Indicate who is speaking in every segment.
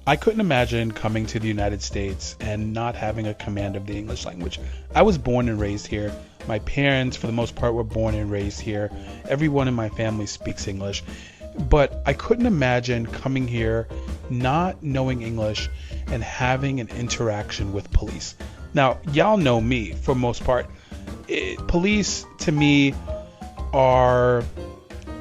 Speaker 1: I couldn't imagine coming to the United States and not having a command of the English language. I was born and raised here. My parents, for the most part, were born and raised here. Everyone in my family speaks English. But I couldn't imagine coming here not knowing English and having an interaction with police. Now, y'all know me for most part. Police to me are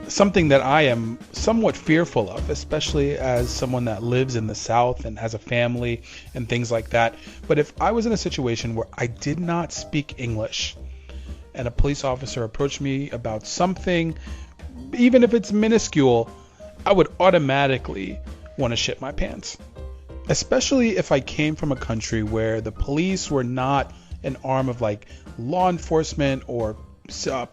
Speaker 1: something that I am somewhat fearful of, especially as someone that lives in the South and has a family and things like that. But if I was in a situation where I did not speak English and a police officer approached me about something, even if it's minuscule, I would automatically want to shit my pants. Especially if I came from a country where the police were not an arm of like law enforcement or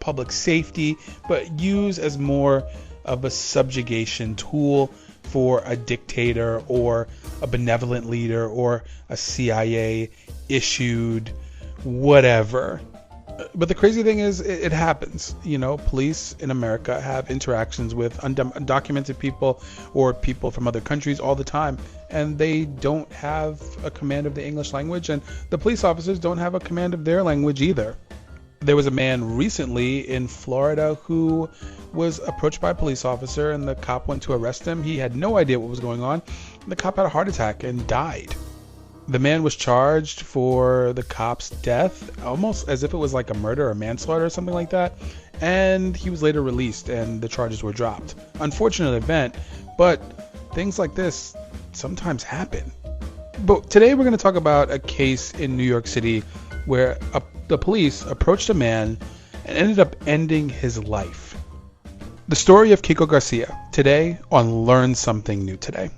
Speaker 1: public safety, but used as more of a subjugation tool for a dictator or a benevolent leader or a CIA issued whatever. But the crazy thing is, it happens. You know, police in America have interactions with undocumented people or people from other countries all the time, and they don't have a command of the English language, and the police officers don't have a command of their language either. There was a man recently in Florida who was approached by a police officer, and the cop went to arrest him. He had no idea what was going on. The cop had a heart attack and died. The man was charged for the cop's death, almost as if it was like a murder or manslaughter or something like that. And he was later released and the charges were dropped. Unfortunate event, but things like this sometimes happen. But today we're going to talk about a case in New York City where the police approached a man and ended up ending his life. The story of Kiko Garcia, today on Learn Something New Today.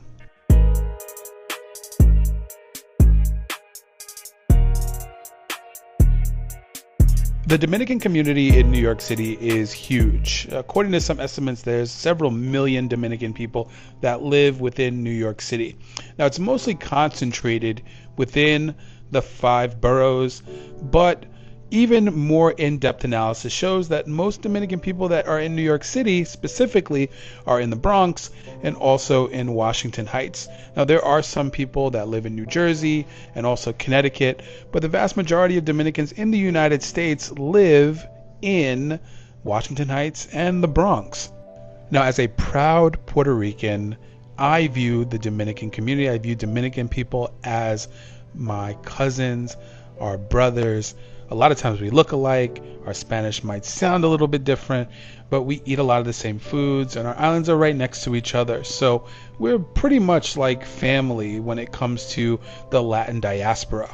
Speaker 1: The Dominican community in New York City is huge. According to some estimates, there's several million Dominican people that live within New York City. Now, it's mostly concentrated within the 5 boroughs, but even more in-depth analysis shows that most Dominican people that are in New York City specifically are in the Bronx and also in Washington Heights. Now, there are some people that live in New Jersey and also Connecticut, but the vast majority of Dominicans in the United States live in Washington Heights and the Bronx. Now, as a proud Puerto Rican, I view the Dominican community, I view Dominican people as my cousins, our brothers. A lot of times we look alike. Our Spanish might sound a little bit different, but we eat a lot of the same foods, and our islands are right next to each other. So we're pretty much like family when it comes to the Latin diaspora.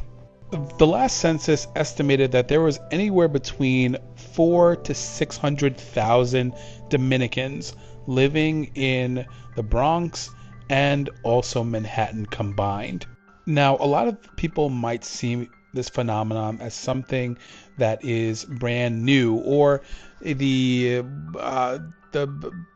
Speaker 1: The last census estimated that there was anywhere between 400,000 to 600,000 Dominicans living in the Bronx and also Manhattan combined. Now, a lot of people might see this phenomenon as something that is brand new or the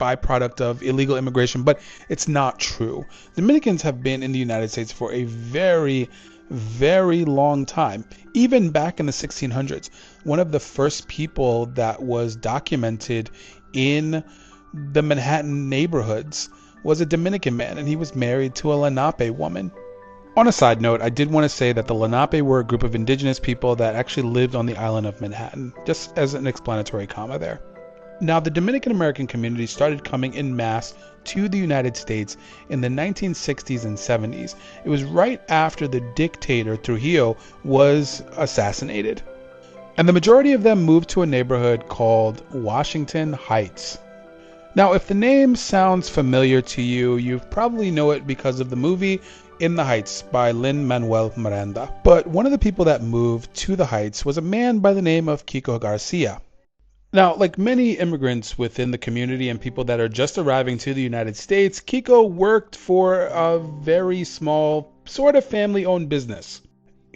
Speaker 1: byproduct of illegal immigration, but it's not true. Dominicans have been in the United States for a very, very long time. Even back in the 1600s, one of the first people that was documented in the Manhattan neighborhoods was a Dominican man, and he was married to a Lenape woman. On a side note, I did want to say that the Lenape were a group of indigenous people that actually lived on the island of Manhattan, just as an explanatory comma there. Now, the Dominican American community started coming en masse to the United States in the 1960s and 70s. It was right after the dictator Trujillo was assassinated. And the majority of them moved to a neighborhood called Washington Heights. Now, if the name sounds familiar to you, you probably know it because of the movie In the Heights by Lin-Manuel Miranda. But one of the people that moved to the Heights was a man by the name of Kiko Garcia. Now, like many immigrants within the community and people that are just arriving to the United States, Kiko worked for a very small, sort of family-owned business.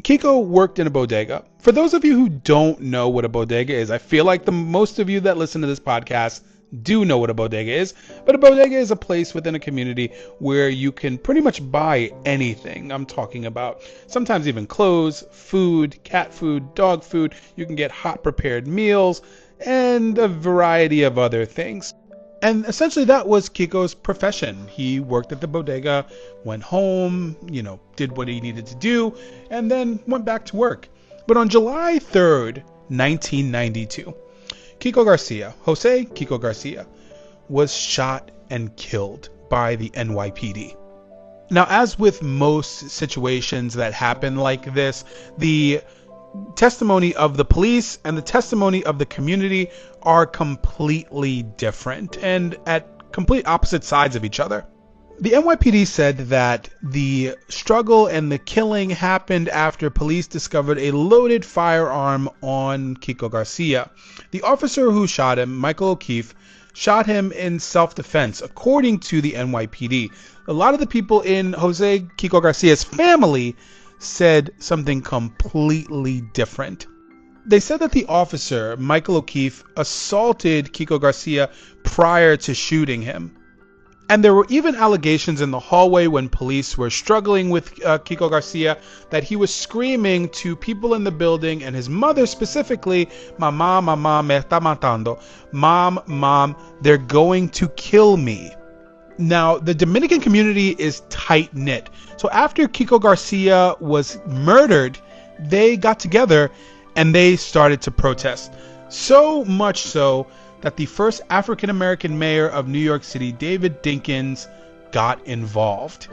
Speaker 1: Kiko worked in a bodega. For those of you who don't know what a bodega is, I feel like the most of you that listen to this podcast do know what a bodega is, but a bodega is a place within a community where you can pretty much buy anything. I'm talking about sometimes even clothes, food, cat food, dog food. You can get hot prepared meals and a variety of other things. And essentially that was Kiko's profession. He worked at the bodega, went home, did what he needed to do, and then went back to work. But on July 3rd, 1992, Jose Kiko Garcia, was shot and killed by the NYPD. Now, as with most situations that happen like this, the testimony of the police and the testimony of the community are completely different and at complete opposite sides of each other. The NYPD said that the struggle and the killing happened after police discovered a loaded firearm on Kiko Garcia. The officer who shot him, Michael O'Keefe, shot him in self-defense, according to the NYPD. A lot of the people in Jose Kiko Garcia's family said something completely different. They said that the officer, Michael O'Keefe, assaulted Kiko Garcia prior to shooting him. And there were even allegations in the hallway when police were struggling with Kiko Garcia that he was screaming to people in the building, and his mother specifically, "Mamá, mamá, me está matando." Mom, they're going to kill me. Now, the Dominican community is tight-knit. So after Kiko Garcia was murdered, they got together and they started to protest. So much so that the first African-American mayor of New York City, David Dinkins, got involved.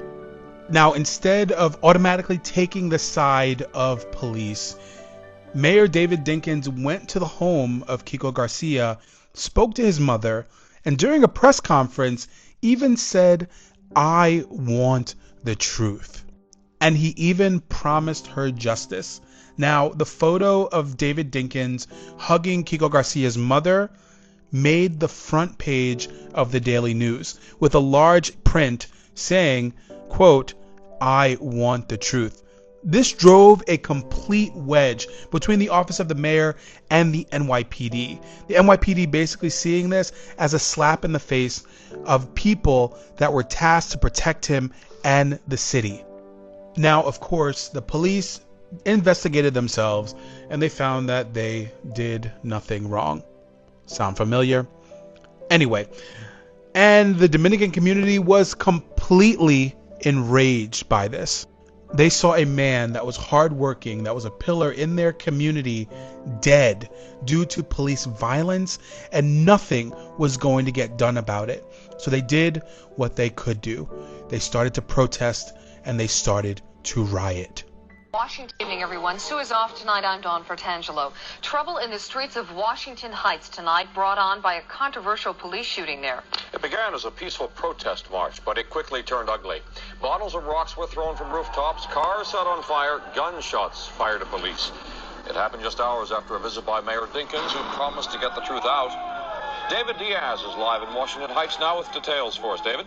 Speaker 1: Now, instead of automatically taking the side of police, Mayor David Dinkins went to the home of Kiko Garcia, spoke to his mother, and during a press conference even said, "I want the truth." And he even promised her justice. Now, the photo of David Dinkins hugging Kiko Garcia's mother made the front page of the Daily News with a large print saying, quote, "I want the truth." This drove a complete wedge between the office of the mayor and the NYPD. The NYPD basically seeing this as a slap in the face of people that were tasked to protect him and the city. Now, of course, the police investigated themselves and they found that they did nothing wrong. Sound familiar? Anyway, and the Dominican community was completely enraged by this. They saw a man that was hardworking, that was a pillar in their community, dead due to police violence, and nothing was going to get done about it. So they did what they could do. They started to protest and they started to riot.
Speaker 2: Washington evening, everyone. Sue is off tonight. I'm Dawn Fratangelo. Trouble in the streets of Washington Heights tonight, brought on by a controversial police shooting there.
Speaker 3: It began as a peaceful protest march, but it quickly turned ugly. Bottles of rocks were thrown from rooftops, cars set on fire, gunshots fired at police. It happened just hours after a visit by Mayor Dinkins, who promised to get the truth out. David Diaz is live in Washington Heights now with details for us. David?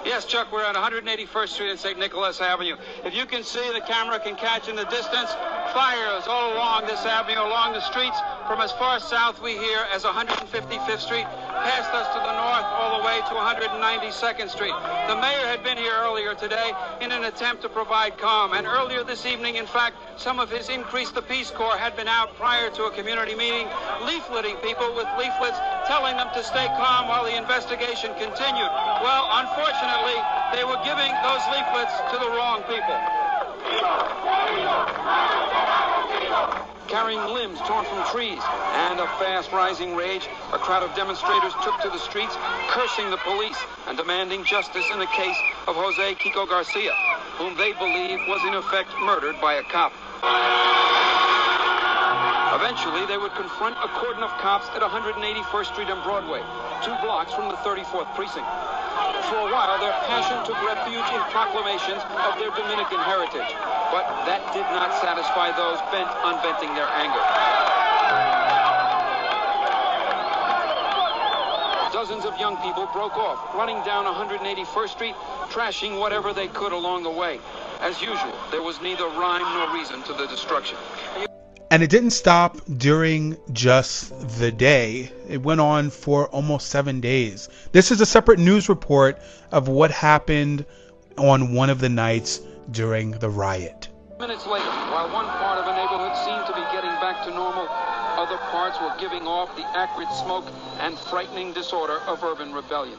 Speaker 4: Yes, Chuck, we're on 181st Street and St. Nicholas Avenue. If you can see, the camera can catch in the distance fires all along this avenue, along the streets, from as far south we hear as 155th Street, past us to the north, all the way to 192nd Street. The mayor had been here earlier today in an attempt to provide calm, and earlier this evening, in fact, some of his Increase the Peace Corps had been out prior to a community meeting, leafleting people with leaflets, telling them to stay calm while the investigation continued. Well, unfortunately, they were giving those leaflets to the wrong people. Carrying limbs torn from trees and a fast-rising rage, a crowd of demonstrators took to the streets, cursing the police and demanding justice in the case of Jose Kiko Garcia, whom they believe was in effect murdered by a cop. Eventually, they would confront a cordon of cops at 181st Street and Broadway, 2 blocks from the 34th Precinct. For a while, their passion took refuge in proclamations of their Dominican heritage, but that did not satisfy those bent on venting their anger. Dozens of young people broke off, running down 181st Street, trashing whatever they could along the way. As usual, there was neither rhyme nor reason to the destruction.
Speaker 1: And it didn't stop during just the day. It went on for almost 7 days. This is a separate news report of what happened on one of the nights during the riot.
Speaker 4: Minutes later, while one part of a neighborhood seemed to be getting back to normal, other parts were giving off the acrid smoke and frightening disorder of urban rebellion.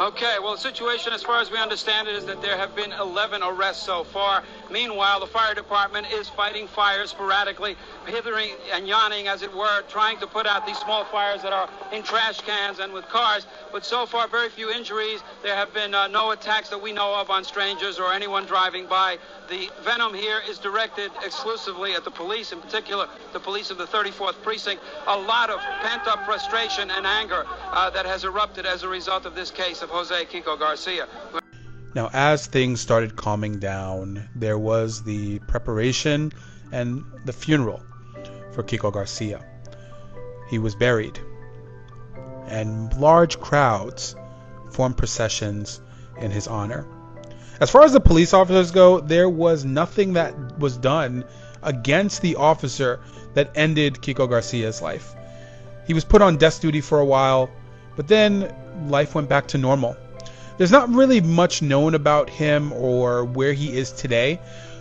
Speaker 4: Okay, well, the situation, as far as we understand it, is that there have been 11 arrests so far. Meanwhile, the fire department is fighting fires sporadically, hithering and yawning, as it were, trying to put out these small fires that are in trash cans and with cars. But so far, very few injuries. There have been no attacks that we know of on strangers or anyone driving by. The venom here is directed exclusively at the police, in particular the police of the 34th Precinct. A lot of pent-up frustration and anger that has erupted as a result of this case of Jose Kiko Garcia.
Speaker 1: Now, as things started calming down, there was the preparation and the funeral for Kiko Garcia. He was buried, and large crowds formed processions in his honor. As far as the police officers go, there was nothing that was done against the officer that ended Kiko Garcia's life. He was put on desk duty for a while, but then life went back to normal. There's not really much known about him or where he is today.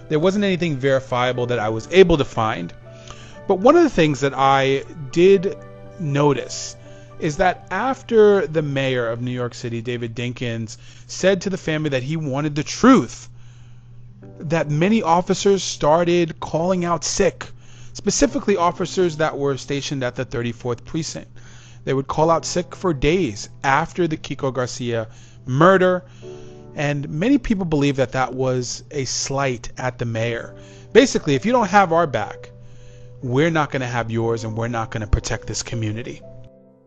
Speaker 1: There wasn't anything verifiable that I was able to find. But one of the things that I did notice is that after the mayor of New York City, David Dinkins, said to the family that he wanted the truth, that many officers started calling out sick, specifically officers that were stationed at the 34th Precinct. They would call out sick for days after the Kiko Garcia murder, and many people believe that that was a slight at the mayor. Basically, if you don't have our back, we're not going to have yours, and we're not going to protect this community.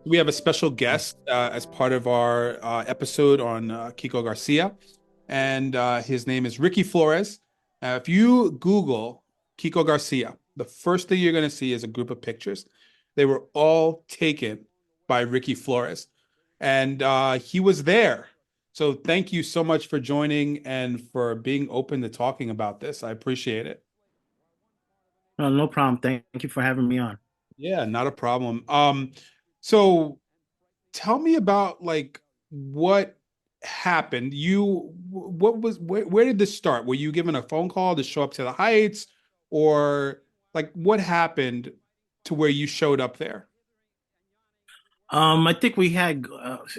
Speaker 1: We have a special guest as part of our episode on Kiko Garcia, and his name is Ricky Flores. If you Google Kiko Garcia, the first thing you're going to see is a group of pictures. They were all taken by Ricky Flores, and he was there. So thank you so much for joining and for being open to talking about this. I appreciate it.
Speaker 5: No problem. Thank you for having me on.
Speaker 1: Yeah, not a problem. So tell me about like what happened. Where did this start? Were you given a phone call to show up to the Heights, or like what happened to where you showed up there?
Speaker 5: I think we had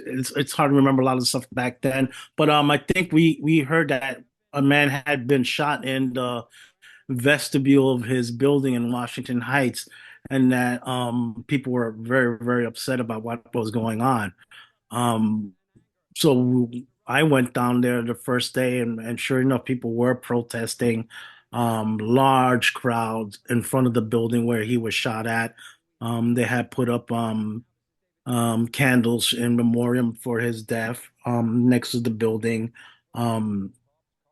Speaker 5: it's hard to remember a lot of the stuff back then, but I think we heard that a man had been shot in the vestibule of his building in Washington Heights, and that people were very, very upset about what was going on. So I went down there the first day, and sure enough, people were protesting, large crowds in front of the building where he was shot at. They had put up candles in memoriam for his death next to the building. And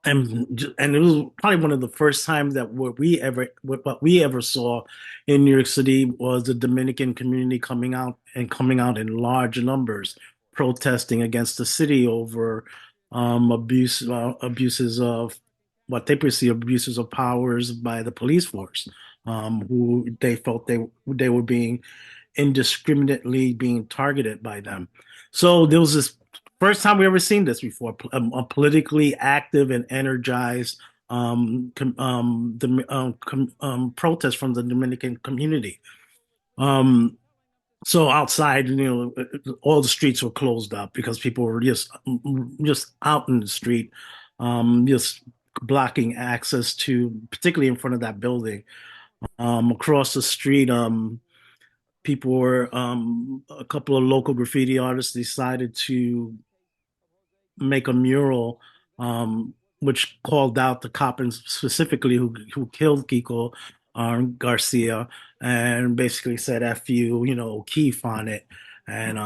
Speaker 5: it was probably one of the first times that what we ever saw in New York City was the Dominican community coming out in large numbers, protesting against the city over abuses of what they perceive abuses of powers by the police force, who they felt they were being indiscriminately being targeted by them. So there was this first time we ever seen this before, a politically active and energized protest from the Dominican community. So outside, all the streets were closed up because people were just out in the street, just blocking access to, particularly in front of that building. Across the street, people were, a couple of local graffiti artists decided to make a mural, which called out the cop and specifically who killed Kiko Garcia, and basically said "F you," Keith on it, and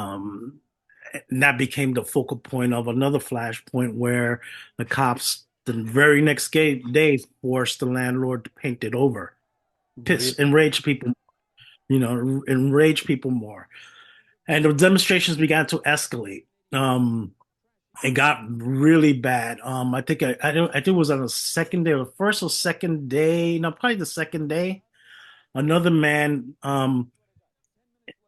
Speaker 5: that became the focal point of another flashpoint where the cops the very next day forced the landlord to paint it over, enrage people, enrage people more, and the demonstrations began to escalate. It got really bad. I think it was on the second day, or the first or second day. No, probably the second day. Another man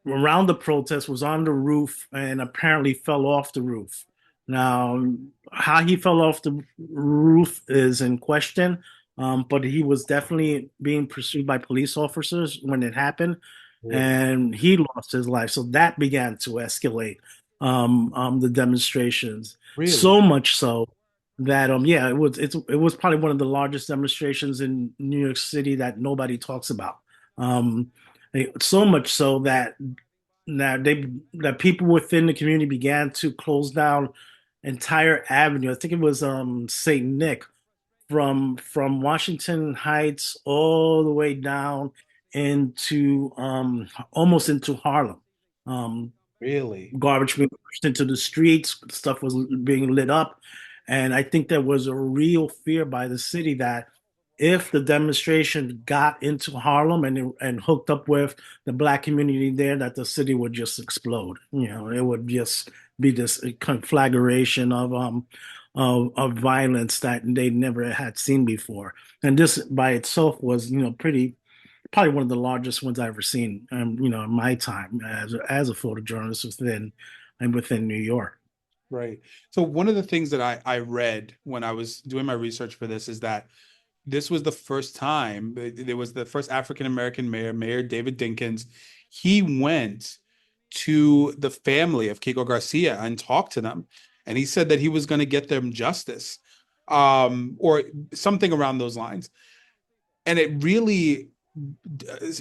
Speaker 5: around the protest was on the roof and apparently fell off the roof. Now, how he fell off the roof is in question, but he was definitely being pursued by police officers when it happened,
Speaker 1: Really?
Speaker 5: and he lost his life. So that began to escalate the demonstrations
Speaker 1: Really?
Speaker 5: so much so that yeah, it was probably one of the largest demonstrations in New York City that nobody talks about. Um, so much so that now they that people within the community began to close down entire avenue. I think it was Saint Nick from Washington Heights all the way down into almost into Harlem. Um,
Speaker 1: Really?
Speaker 5: Garbage being pushed into the streets, stuff was being lit up. And I think there was a real fear by the city that if the demonstration got into Harlem and hooked up with the black community there, that the city would just explode. You know, it would just be this conflagration of violence that they never had seen before. And this by itself was, pretty probably one of the largest ones I've ever seen, in my time as a photojournalist within New York.
Speaker 1: Right. So one of the things that I read when I was doing my research for this is that this was the first time there was the first African American mayor, Mayor David Dinkins. He went to the family of Kiko Garcia and talked to them, and he said that he was going to get them justice, or something around those lines. And it really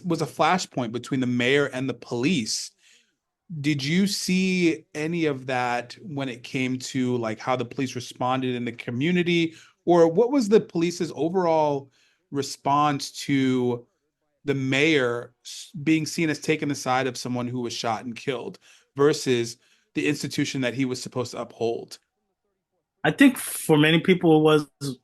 Speaker 1: was a flashpoint between the mayor and the police. Did you see any of that when it came to like how the police responded in the community, or what was the police's overall response to the mayor being seen as taking the side of someone who was shot and killed versus the institution that he was supposed to uphold?
Speaker 5: I think for many people it was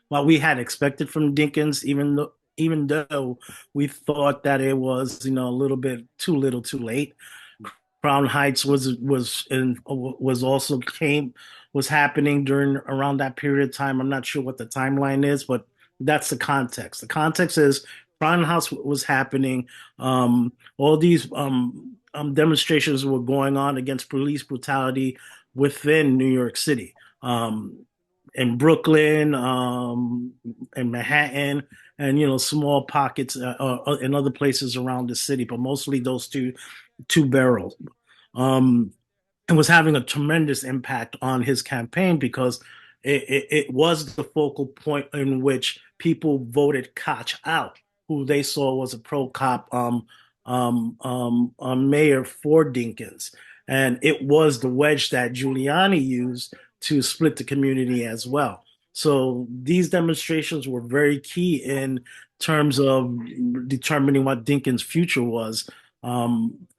Speaker 5: what we had expected from Dinkins, even though we thought that it was, a little bit too little, too late. Crown Heights was also came was happening during around that period of time. I'm not sure what the timeline is, but that's the context. The context is Crown House was happening. All these demonstrations were going on against police brutality within New York City, in Brooklyn, in Manhattan, and small pockets in other places around the city, but mostly those two barrels. Um, and was having a tremendous impact on his campaign because it was the focal point in which people voted Koch out, who they saw was a pro cop mayor for Dinkins. And it was the wedge that Giuliani used to split the community as well. So these demonstrations were very key in terms of determining what Dinkins' future was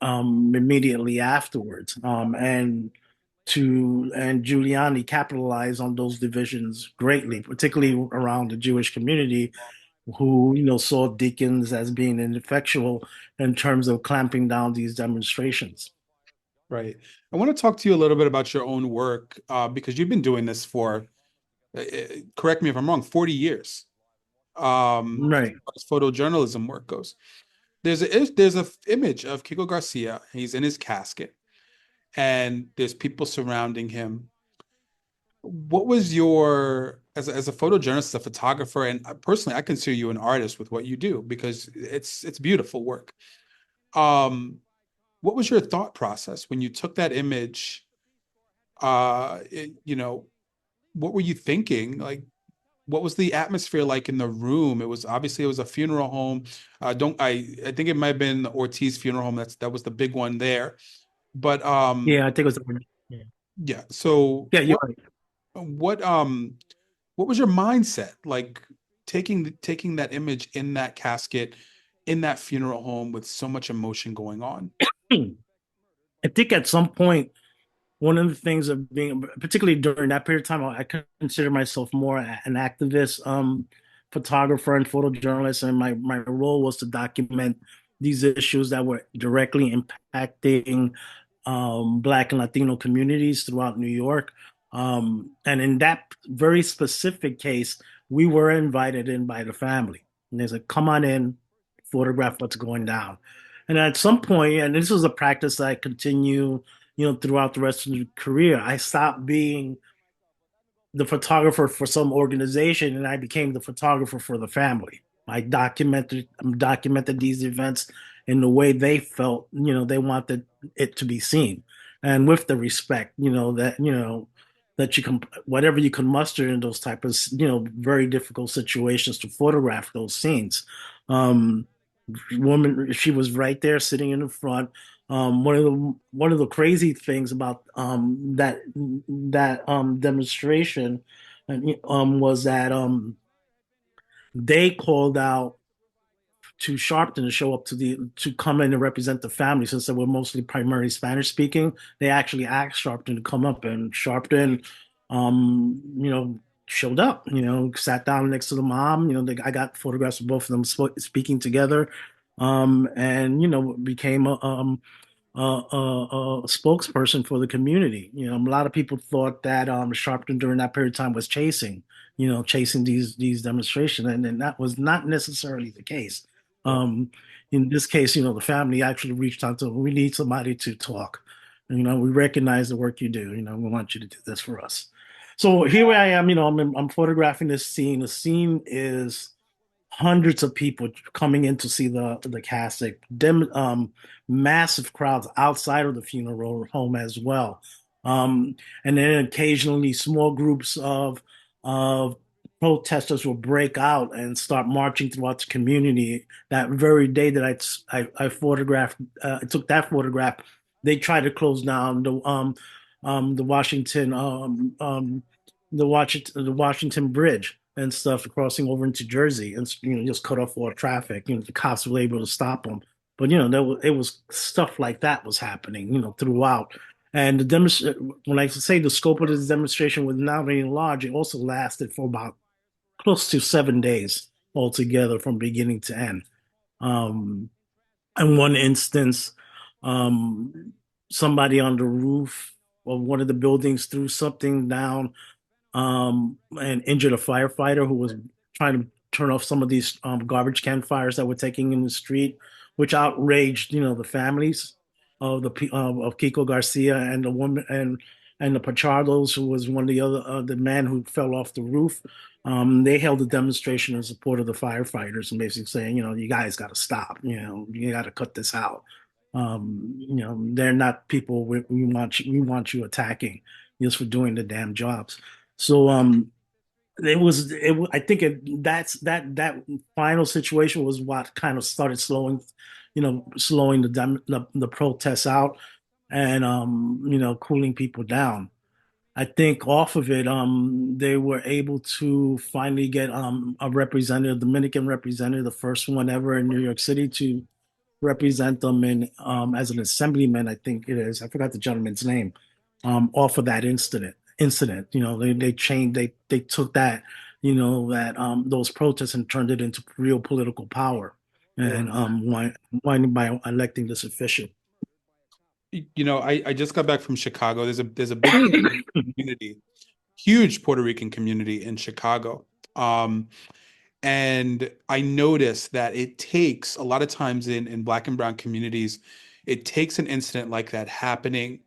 Speaker 5: immediately afterwards. And Giuliani capitalized on those divisions greatly, particularly around the Jewish community, who saw Dickens as being ineffectual in terms of clamping down these demonstrations.
Speaker 1: Right. I want to talk to you a little bit about your own work, because you've been doing this for, correct me if I'm wrong, 40 years,
Speaker 5: Right.
Speaker 1: as photojournalism work goes. There's a image of Kiko Garcia. He's in his casket, and there's people surrounding him. What was your as a photojournalist, a photographer, and personally, I consider you an artist with what you do because it's beautiful work. Um, what was your thought process when you took that image? What were you thinking? Like, what was the atmosphere like in the room? It was a funeral home. Don't I think it might have been the Ortiz funeral home. That was the big one there. But
Speaker 5: Yeah, I think it was. Yeah,
Speaker 1: yeah. So
Speaker 5: yeah, you're right.
Speaker 1: what um what was your mindset like taking that image in that casket in that funeral home with so much emotion going on?
Speaker 5: I think at some point one of the things of being, particularly during that period of time, I consider myself more an activist, photographer and photojournalist, and my role was to document these issues that were directly impacting Black and Latino communities throughout New York. And in that very specific case, we were invited in by the family, and they said, "Come on in, photograph what's going down." And at some point, and this was a practice that I continue throughout the rest of the career, I stopped being the photographer for some organization, and I became the photographer for the family. I documented these events in the way they felt, they wanted it to be seen, and with the respect, that you can whatever you can muster in those type of very difficult situations to photograph those scenes. Um, Woman, she was right there sitting in the front. One of the crazy things about that demonstration was that they called out to Sharpton to show up to come in and represent the family, since they were mostly primarily Spanish speaking. They actually asked Sharpton to come up, and Sharpton, showed up. Sat down next to the mom. I got photographs of both of them speaking together, and became a spokesperson for the community. A lot of people thought that Sharpton during that period of time was chasing these demonstrations, and that was not necessarily the case. Um, in this case, the family actually reached out to, we need somebody to talk. We recognize the work you do. We want you to do this for us. So here I am. I'm photographing this scene. The scene is hundreds of people coming in to see the casket, massive crowds outside of the funeral home as well, and then occasionally small groups of protesters will break out and start marching throughout the community. That very day that I photographed, I took that photograph, they tried to close down the Washington the Washington Bridge and stuff, crossing over into Jersey, and just cut off all traffic. The cops were able to stop them, but it was stuff like that was happening, throughout. And when I say the scope of this demonstration was not very large, it also lasted for about close to 7 days altogether, from beginning to end. Um, in one instance, um, somebody on the roof of one of the buildings threw something down, and injured a firefighter who was trying to turn off some of these garbage can fires that were taking in the street, which outraged, the families of Kiko Garcia and the woman and the Pachardos, who was one of the other the man who fell off the roof. They held a demonstration in support of the firefighters and basically saying, you guys got to stop. You got to cut this out. They're not people we want you attacking just for doing the damn jobs. So I think that final situation was what kind of started slowing the protests out, and cooling people down. I think off of it, they were able to finally get a representative, Dominican representative, the first one ever in New York City to represent them in as an assemblyman, I think it is. I forgot the gentleman's name. Off of that incident, they took that, that those protests and turned it into real political power, and by electing this official.
Speaker 1: I just got back from Chicago. There's a big community, huge Puerto Rican community in Chicago. And I noticed that it takes a lot of times in Black and Brown communities, it takes an incident like that happening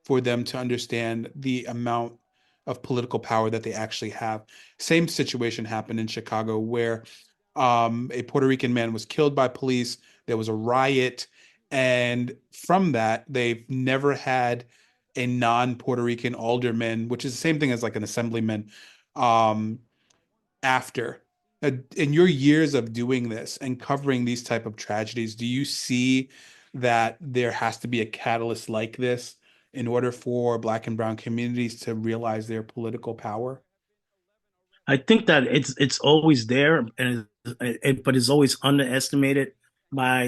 Speaker 1: for them to understand the amount of political power that they actually have. Same situation happened in Chicago where a Puerto Rican man was killed by police. There was a riot. And from that, they've never had a non-Puerto Rican alderman, which is the same thing as like an assemblyman, um, after. In your years of doing this and covering these type of tragedies, do you see that there has to be a catalyst like this in order for Black and Brown communities to realize their political power?
Speaker 5: I think that it's always there, and but it's always underestimated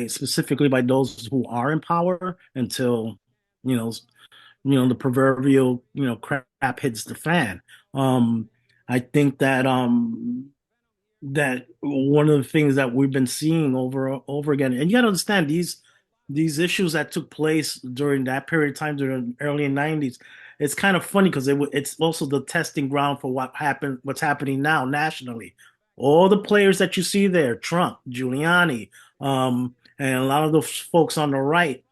Speaker 5: specifically by those who are in power until you know the proverbial crap hits the fan. Um, I think that one of the things that we've been seeing over again, and you got to understand these issues that took place during that period of time during the early '90s. It's kind of funny because it's also the testing ground for what's happening now nationally. All the players that you see there, Trump, Giuliani, and a lot of those folks on the right,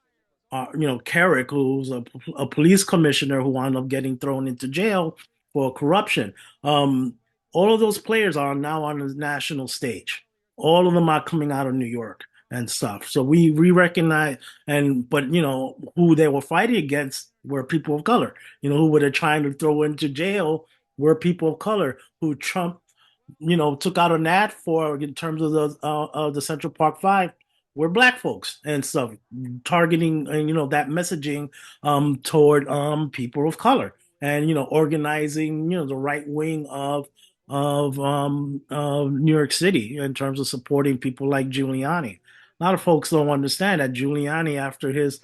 Speaker 5: Carrick, who's a police commissioner who wound up getting thrown into jail for corruption. Um, all of those players are now on the national stage. All of them are coming out of New York and stuff. So we recognize, but who they were fighting against were people of color. Who were they trying to throw into jail were people of color who Trump took out an ad for in terms of the Central Park Five were black folks and stuff, targeting that messaging toward people of color, and organizing the right wing of New York City in terms of supporting people like Giuliani. A lot of folks don't understand that Giuliani, after his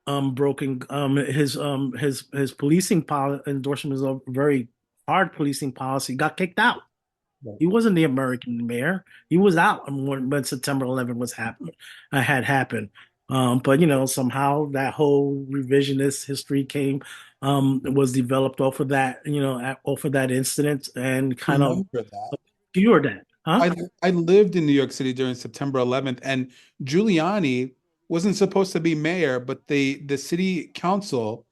Speaker 5: broken his policing endorsements of very hard policing policy, got kicked out.
Speaker 1: Right.
Speaker 5: He wasn't the American mayor. He was out when September 11th had happened. But somehow that whole revisionist history was developed off of that, off of that incident, and kind of
Speaker 1: Remember that.
Speaker 5: obscured that, huh?
Speaker 1: I lived in New York City during September 11th, and Giuliani wasn't supposed to be mayor, but the city council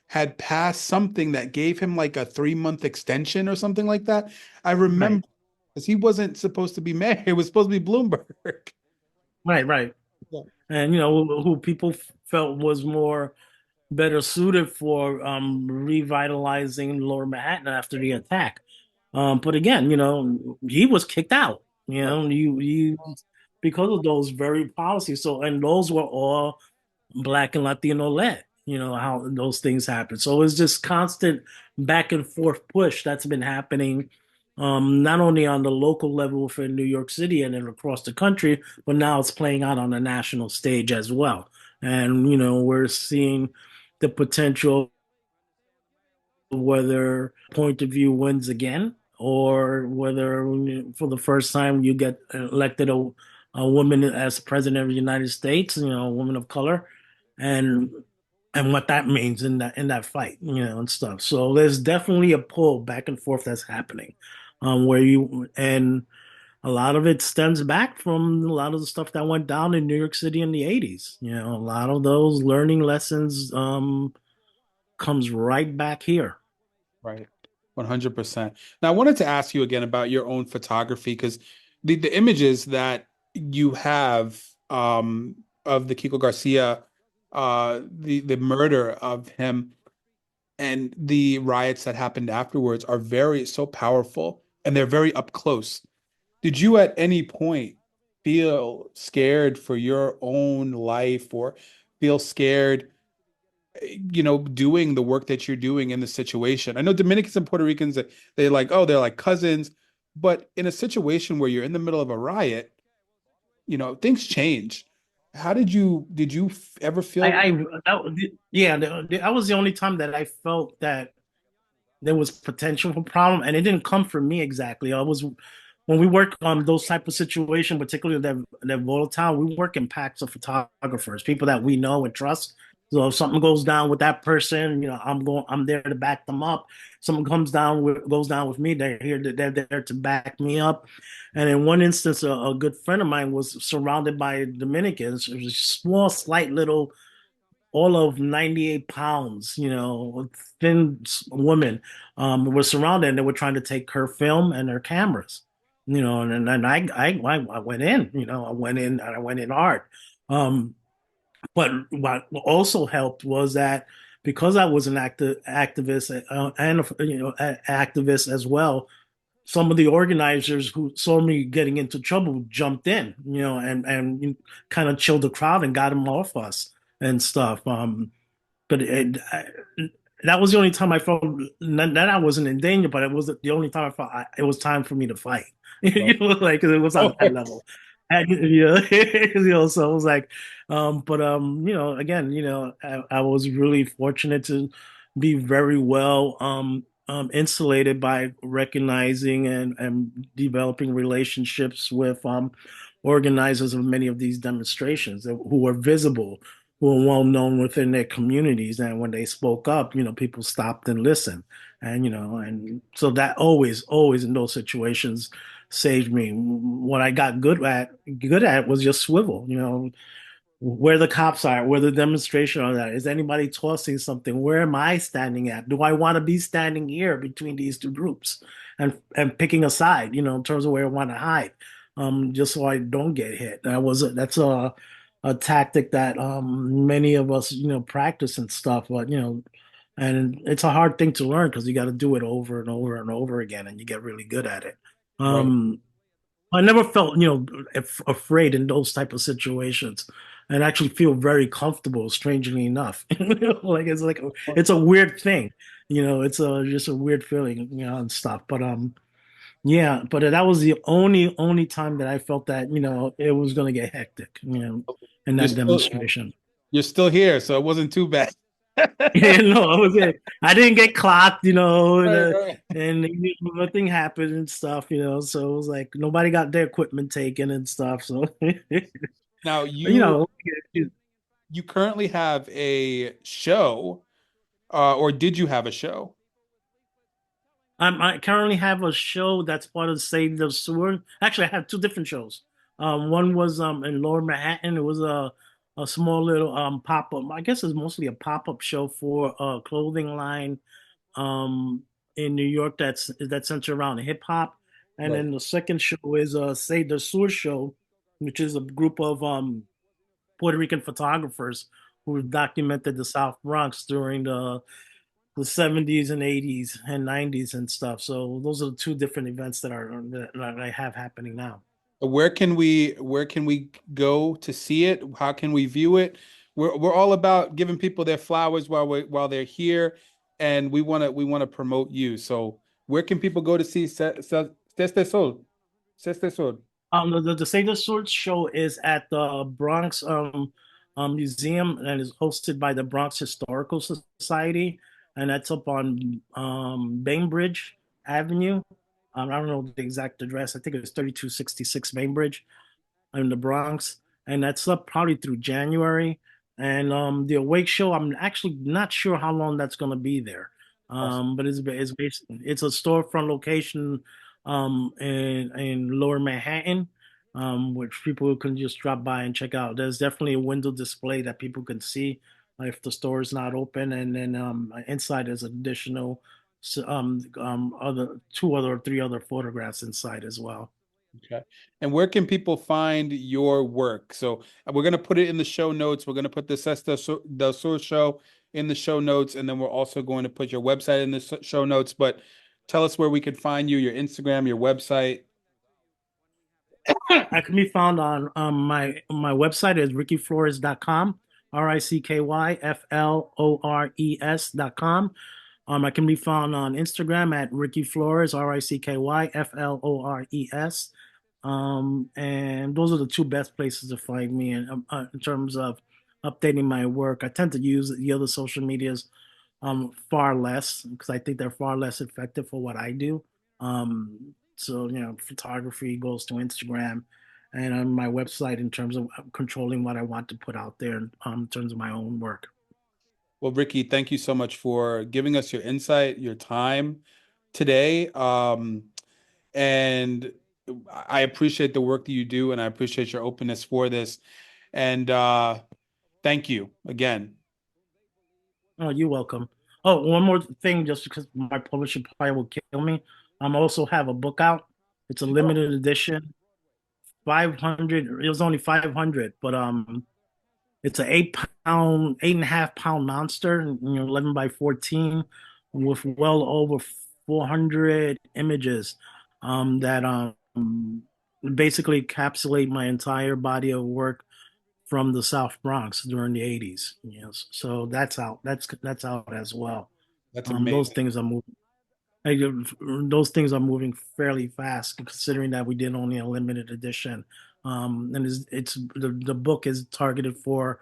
Speaker 1: had passed something that gave him like a 3-month extension or something like that. I
Speaker 5: Right,
Speaker 1: remember because he wasn't supposed to be mayor; it was supposed to be Bloomberg.
Speaker 5: right.
Speaker 1: Yeah.
Speaker 5: And who people felt was more better suited for revitalizing Lower Manhattan after the attack. But again, he was kicked out.
Speaker 1: Right.
Speaker 5: You because of those very policies. So, and those were all Black and Latino led. How those things happen. So it's just constant back and forth push that's been happening, not only on the local level for New York City and then across the country, but now it's playing out on a national stage as well. And we're seeing the potential whether point of view wins again, or whether for the first time you get elected a woman as president of the United States, a woman of color, and what that means in that fight, and stuff. So there's definitely a pull back and forth that's happening, where you and a lot of it stems back from a lot of the stuff that went down in New York City in the 80s. A lot of those learning lessons comes right back here.
Speaker 1: Right. 100%. Now, I wanted to ask you again about your own photography because the images that you have of the Kiko Garcia, the murder of him and the riots that happened afterwards are very so powerful and they're very up close. Did you at any point feel scared for your own life or feel scared, doing the work that you're doing in the situation? I know Dominicans and Puerto Ricans, they're like cousins, but in a situation where you're in the middle of a riot, things change. How did you ever
Speaker 5: I,
Speaker 1: feel?
Speaker 5: I yeah, that was the only time that I felt that there was potential for problem, and it didn't come from me exactly. I was when we work on those type of situations, particularly that volatile, we work in packs of photographers, people that we know and trust. So if something goes down with that person, I'm there to back them up. Something goes down with me, they're there to back me up. And in one instance, a good friend of mine was surrounded by Dominicans. It was a small, slight little all of 98 pounds, thin woman, were surrounded and they were trying to take her film and her cameras, and I went in, I went in hard. Um, but what also helped was that because I was an activist and activist as well, some of the organizers who saw me getting into trouble jumped in, and kind of chilled the crowd and got them off us and stuff. But that was the only time I felt that I wasn't in danger, but it was the only time I felt it was time for me to fight. Like it was on that level. And, so it was like, but again, I was really fortunate to be very well insulated by recognizing and developing relationships with organizers of many of these demonstrations who were visible, who were well known within their communities, and when they spoke up, people stopped and listened, and so that always in those situations saved me. What I got good at was just swivel, where the cops are, where the demonstration are at. Is anybody tossing something? Where am I standing at? Do I want to be standing here between these two groups and picking a side, in terms of where I want to hide, just so I don't get hit. That's a tactic that many of us, practice and stuff, but and it's a hard thing to learn because you got to do it over and over and over again, and you get really good at it.
Speaker 1: Right.
Speaker 5: I never felt, afraid in those type of situations, and actually feel very comfortable, strangely enough. It's a weird thing, it's a just a weird feeling, and stuff. But yeah, but that was the only time that I felt that, it was gonna get hectic, in
Speaker 1: You're
Speaker 5: that
Speaker 1: still
Speaker 5: demonstration.
Speaker 1: you're still here, so it wasn't too bad.
Speaker 5: Yeah, no, I was it. I didn't get clocked,
Speaker 1: Right, right.
Speaker 5: and nothing happened and stuff, so it was like nobody got their equipment taken and stuff. So,
Speaker 1: Now
Speaker 5: you know,
Speaker 1: you currently have a show, or did you have a show?
Speaker 5: I currently have a show that's part of Save the Sewer. Actually, I have two different shows. One was in Lower Manhattan. It was a small little pop up. I guess it's mostly a pop up show for a clothing line in New York that's centered around hip hop. And
Speaker 1: Right.
Speaker 5: then the second show is Save the Sewer show, which is a group of Puerto Rican photographers who documented the South Bronx during the 70s and 80s and 90s and stuff. So those are the two different events that I have happening now.
Speaker 1: Where can we go to see it? How can we view it? We're all about giving people their flowers while they're here, and we want to promote you. So where can people go to see Ceste Sol? Ceste Sol.
Speaker 5: The Save the Sword show is at the Bronx Museum and is hosted by the Bronx Historical Society, and that's up on Bainbridge Avenue. I don't know the exact address. I think it's 3266 Bainbridge in the Bronx, and that's up probably through January. And the Awake Show, I'm actually not sure how long that's going to be there.
Speaker 1: Awesome.
Speaker 5: But it's a storefront location in Lower Manhattan, which people can just drop by and check out. There's definitely a window display that people can see if the store is not open, and then inside there's additional other two other or three other photographs inside as well.
Speaker 1: Okay. And where can people find your work? So we're gonna put it in the show notes. We're gonna put the del Sur show in the show notes, and then we're also going to put your website in the show notes. But tell us where we could find you, your Instagram, your website.
Speaker 5: I can be found on my website is rickyflores.com, RICKYFLORES.com. I can be found on Instagram at Ricky Flores, RICKYFLORES. And those are the two best places to find me in terms of updating my work. I tend to use the other social medias far less because I think they're far less effective for what I do. So photography goes to Instagram, and on my website in terms of controlling what I want to put out there in terms of my own work.
Speaker 1: Well, Ricky, thank you so much for giving us your insight, your time today. And I appreciate the work that you do, and I appreciate your openness for this. And thank you again.
Speaker 5: Oh, you're welcome. Oh, one more thing, just because my publisher probably will kill me. Also have a book out. It's a limited edition, 500. It was only 500, but it's an 8 pound, 8.5 pound monster, 11 by 14, with well over 400 images that basically encapsulate my entire body of work from the South Bronx during the 80s. Yes, so that's out. That's out as well.
Speaker 1: That's
Speaker 5: Those
Speaker 1: amazing.
Speaker 5: things are moving. Like, those things are moving fairly fast, considering that we did only a limited edition. And it's the book is targeted for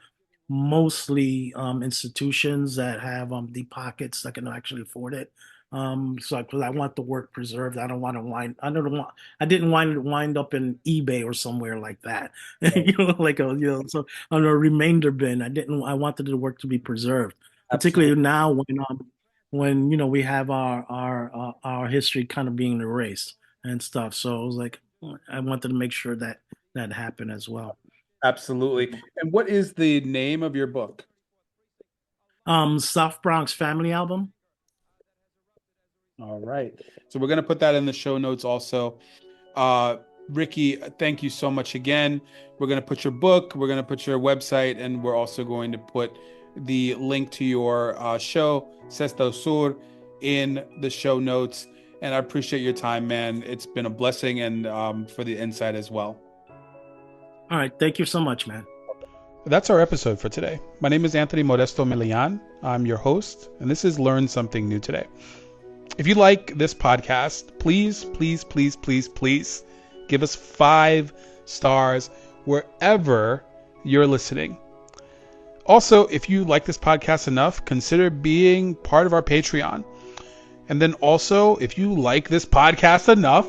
Speaker 5: mostly institutions that have deep pockets that can actually afford it. So because I want the work preserved, I don't want to wind. I didn't wind up in eBay or somewhere like that.
Speaker 1: Right.
Speaker 5: Like so on a remainder bin. I wanted the work to be preserved,
Speaker 1: Absolutely.
Speaker 5: particularly now when we have our history kind of being erased and stuff. So I was like, I wanted to make sure that that happened as well.
Speaker 1: Absolutely. And what is the name of your book?
Speaker 5: South Bronx Family Album.
Speaker 1: All right. So we're going to put that in the show notes also. Uh, Ricky, thank you so much again. We're going to put your book, we're going to put your website, and we're also going to put the link to your show, Sexto Sur, in the show notes. And I appreciate your time, man. It's been a blessing, and for the insight as well.
Speaker 5: All right. Thank you so much, man.
Speaker 1: That's our episode for today. My name is Anthony Modesto Milian. I'm your host, and this is Learn Something New Today. If you like this podcast, please, please, please, please, please give us 5 stars wherever you're listening. Also, if you like this podcast enough, consider being part of our Patreon. And then also, if you like this podcast enough,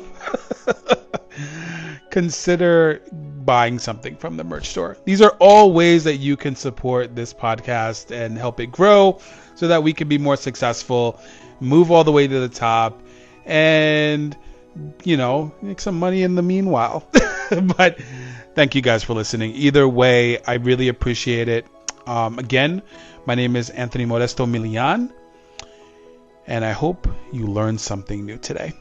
Speaker 1: consider buying something from the merch store. These are all ways that you can support this podcast and help it grow so that we can be more successful, move all the way to the top, and, make some money in the meanwhile. But thank you guys for listening. Either way, I really appreciate it. Again, my name is Anthony Modesto Milian, and I hope you learned something new today.